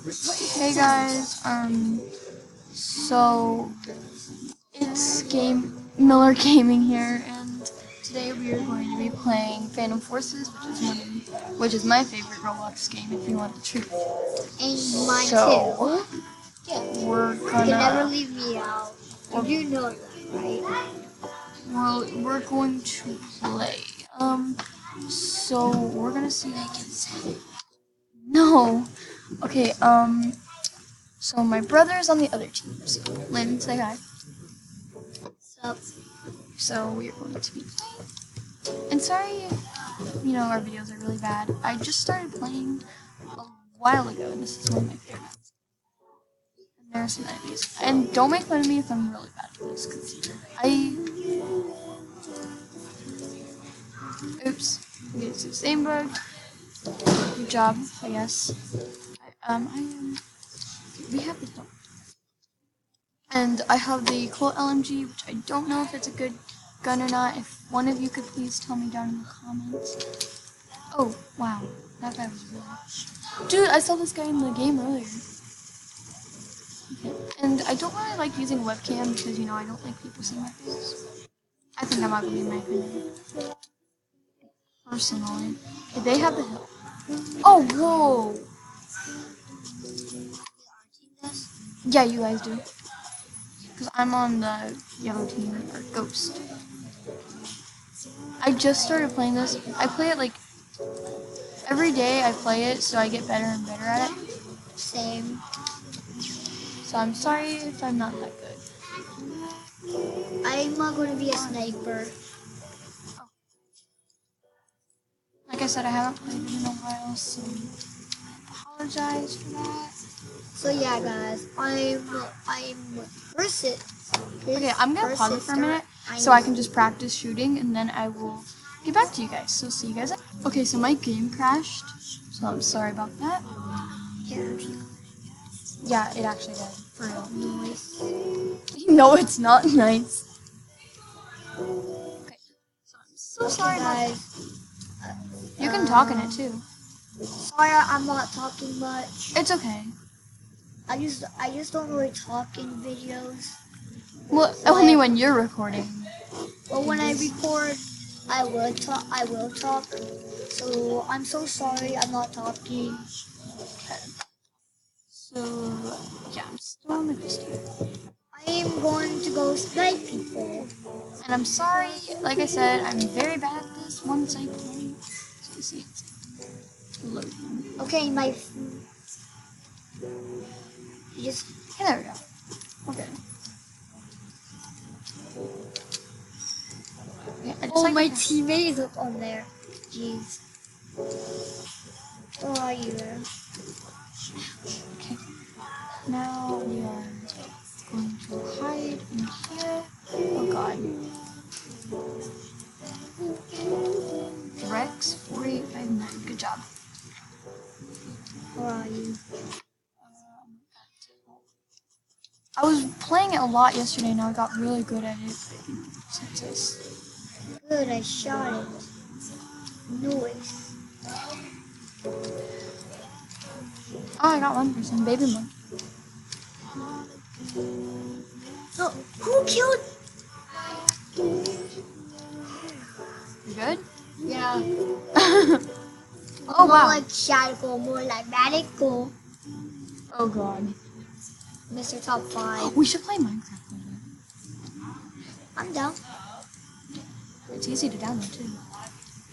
Hey guys, so it's Miller Gaming here, and today we are going to be playing Phantom Forces, which is my favorite Roblox game, if you want the truth. And mine So too. Yeah. we're You can never gonna, leave me out. You do know that, right? well, we're going to play. So we're gonna see. No. Okay. So my brother's on the other team. So Lynn, say hi. So, So we're going to be playing. And sorry if, our videos are really bad. I just started playing a while ago, and this is one of my favorites. And there are some enemies. And don't make fun of me if I'm really bad at this, because Oops. Okay, so same bug. Good job, I guess. We have the hill. And I have the Colt LMG, which I don't know if it's a good gun or not. If one of you could please tell me down in the comments. Oh, wow. That guy was really... Dude, I saw this guy in the game earlier. Okay. And I don't really like using webcam because, I don't like people seeing my face. I think I'm ugly in my opinion. Personally. Okay, they have the hill. Oh, whoa! Yeah, you guys do. Because I'm on the yellow team, or ghost. I just started playing this. I play it like every day I play it, so I get better and better at it. same. So I'm sorry if I'm not that good. I'm not going to be a sniper. Like I said, I haven't played it in a while, so I apologize for that. So yeah, guys, I'm first. Okay, I'm gonna pause it for a minute so I can just practice shooting, and then I will get back to you guys. So see you guys. Okay, so my game crashed, so I'm sorry about that. Yeah, it actually did, for real. Nice. No, it's not nice. Okay, so I'm so sorry about that. Guys. You can talk in it too. Sorry, I'm not talking much. It's okay. I just don't really talk in videos. Well, only when you're recording. But when I record, I will talk. I will talk. So I'm so sorry. I'm not talking. Okay. So, yeah, I'm still on the ghost here. I am going to go snipe people. And I'm sorry, like I said, I'm very bad at this once I play. So you see, it's loading. Okay, my. Just. Okay, there we go. Okay. Yeah, I just Oh, like my teammate is up on there. Jeez. Where are you? Okay. Now we are going to hide in here. Oh god. Rex 4859. Good job. Where are you? I was playing it a lot yesterday and I got really good at it since Good, I shot it. Noise. Oh, I got one person. Baby monkey. So, who killed? You good? Yeah. Oh, More wow. like Shadco, more like Radical. Oh, God. Mr. Top 5. We should play Minecraft later. I'm down. It's easy to download, too.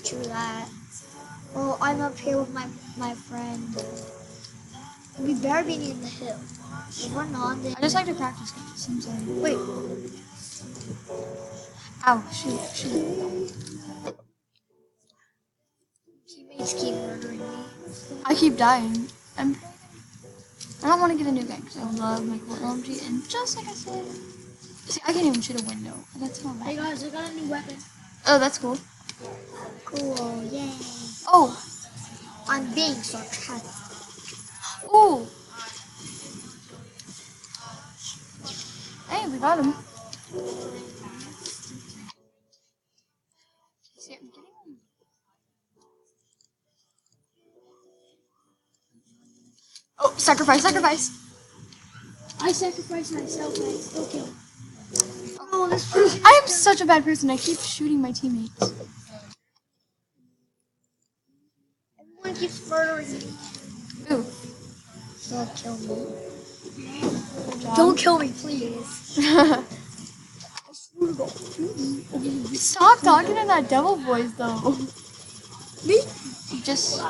True that. Oh, I'm up here with my friend. We better be in the hill. If we're not, then... I just like to practice games. I'm sorry. Wait. Ow, shoot. Teammates keep murdering me. I keep dying. I don't want to get a new game because I love my Colt LMG. And just like I said, see, I can't even shoot a window. That's not Hey bad. guys, I got a new weapon. Oh, that's cool. Cool, yay. Oh, I'm being sarcastic. ooh. Hey, we got him. See, I'm getting him. Oh, Sacrifice, sacrifice. I sacrificed myself and I still killed him. Oh, this person. I am such a bad person. I keep shooting my teammates. Everyone keeps murdering me. Ooh. Don't kill me. Good job. Don't kill me, please. Stop talking in that devil voice, though. Me? Just,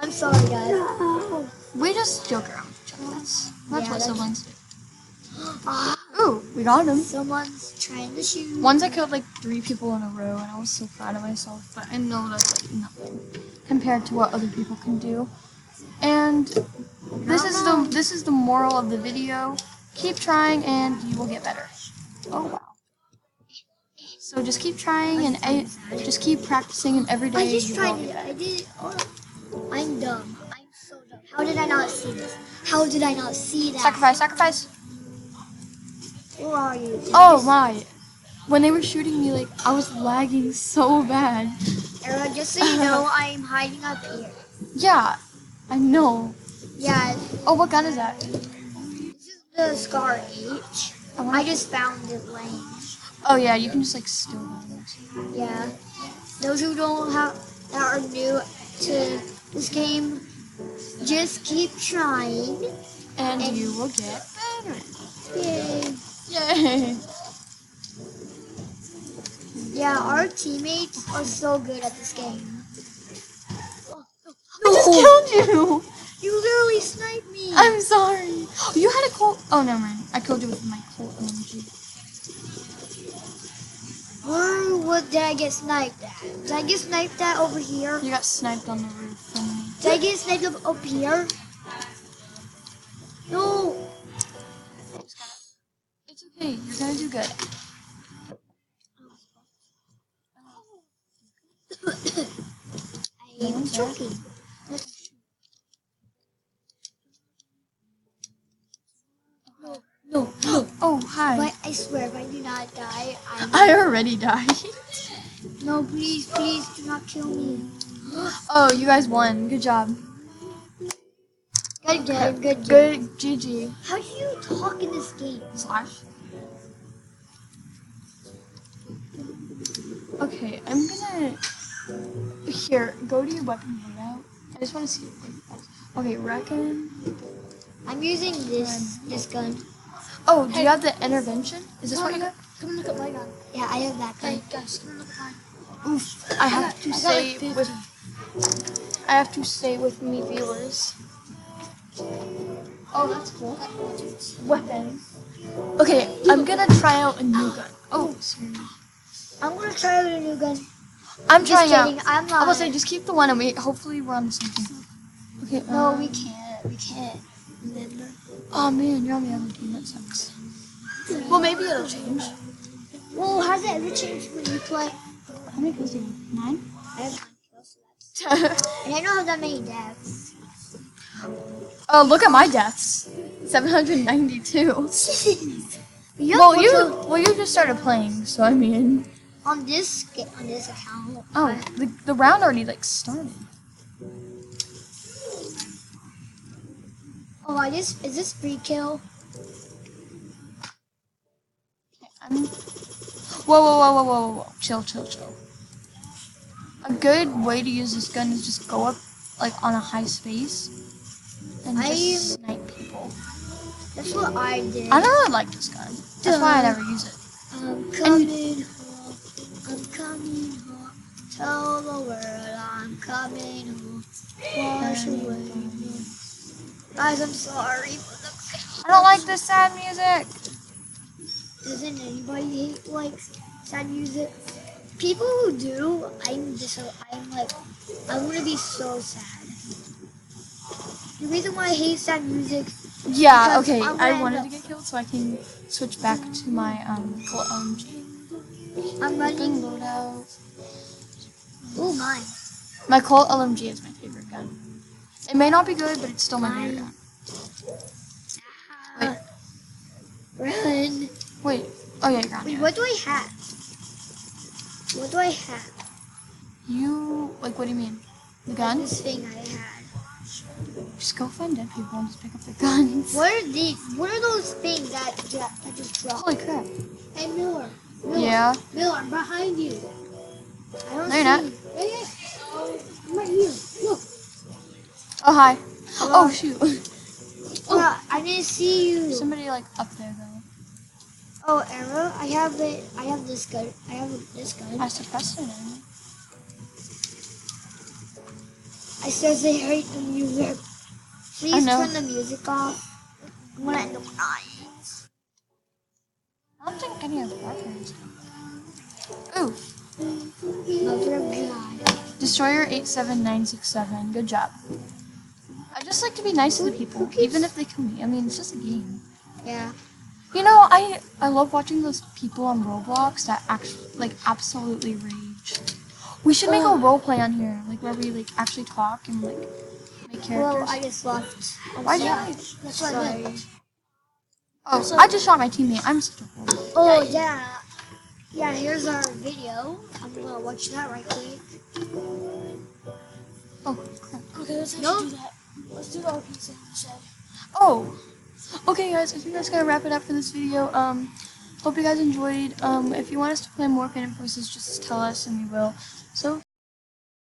I'm sorry, guys. we just joke around with each other. That's what that's- siblings do. Ah, Ooh, we got him. someone's trying to shoot. Once I killed like 3 people in a row, and I was so proud of myself. But I know that's like nothing compared to what other people can do. And this is the moral of the video. Keep trying, and you will get better. Oh wow. So just keep trying and just keep practicing, and every day I just you tried will it. get better. I did. I'm dumb. I'm so dumb. How did I not see this? How did I not see that? Sacrifice, sacrifice. Where are you? Oh my. When they were shooting me, like, I was lagging so bad. Era, just so you know, I'm hiding up here. Yeah, I know. Yeah, Oh, what gun is that? this is the Scar H. I just found it laying. Oh yeah, you can just like steal guns. Yeah. Those who don't have that are new to this game, just keep trying. And you will get better. Yay. Yay. Yeah, our teammates are so good at this game. I just killed you. You literally sniped me. I'm sorry. You had a Colt. Oh, never mind. I killed you with my Colt LMG. Where did I get sniped at? Did I get sniped at over here? You got sniped on the roof from me. Did I get sniped up here? No. It's okay. You're gonna do good. I am choking. No. Oh, hi. But I swear, if I do not die, I already died. No, please, please, do not kill me. Oh, you guys won. Good job. Good game, good game. Good. GG. How do you talk in this game? Slash. Okay, I'm gonna. Here, go to your weapon loadout. I just want to see. Okay, reckon. I'm using this gun. Oh, do you have the intervention? Is this what you got? Come and look at my gun. Yeah, I have that gun. Hey, guys, come and look at mine. Oof. I have to say with me viewers. Oh, that's cool. Weapon. Okay, I'm gonna try out a new gun. Oh, sorry. I'm gonna try out a new gun. I'm Just trying kidding, out. I'm not. I will say just keep the one and we hopefully we're on something. Okay. No, we can't. We can't. Remember? Oh man, you're on the other team. That sucks. Well, maybe it'll change. Well, has it ever changed when you play? How many kills do you have? 9? I have 9 kills. So that's... And I don't have that many deaths. Oh, look at my deaths. 792. You Well, you just started playing, so I mean. on this account. Oh, the round already like started. Oh, is this free kill? Okay, whoa. Chill. A good way to use this gun is just go up like on a high space and just snipe people. That's what I did. I don't really like this gun. That's why I never use it. I'm coming home. I'm coming home. Tell the world I'm coming home. Wash away. Guys, I'm sorry for the. I don't like this sad music. Doesn't anybody hate like sad music? People who do, I want to be so sad. The reason why I hate sad music. Yeah, Because okay. I'm I gonna wanted end to get killed so I can switch back to my Colt LMG. I'm running. Loadout. Oh my. My Colt LMG is my favorite gun. It may not be good, but it's still my favorite gun. Wait. Run. Wait. Oh yeah, you're gone. Wait, what do I have? What do I have? You like? What do you mean? The gun? This thing I had. Just go find dead people and just pick up their guns. What are these? What are those things that just drop? Holy crap. Hey, Miller. Yeah. Miller, I'm behind you. I don't No, you're see not. you. Yeah. Oh, I'm right here. Look. Oh, hi. Hello? Oh, shoot. Well, I didn't see you. Somebody, like, up there, though. Oh, arrow. I have it. I have this gun. I have this gun. I suppressed it. I says they hate the music. I Please know. turn the music off. I'm gonna end up dying. I don't think any of the weapons. Ooh. Mother of God. Destroyer 87967. Good job. I just like to be nice to the people, even if they kill me. I mean, it's just a game. Yeah. You know, I love watching those people on Roblox that actually, like, absolutely rage. We should make a role play on here, like, where we, like, actually talk and, like, make characters. Well, I just left. Why'd you Yeah. leave? That's what I meant. Oh, I just shot my teammate. I'm such a fool. Oh, yeah. Yeah, here's our video. I'm gonna watch that right quick. Oh, crap. Okay, let's actually do that. Let's do the RP thing instead. Oh! Okay, guys, I think that's gonna wrap it up for this video. Hope you guys enjoyed. If you want us to play more Phantom Forces, just tell us and we will. So,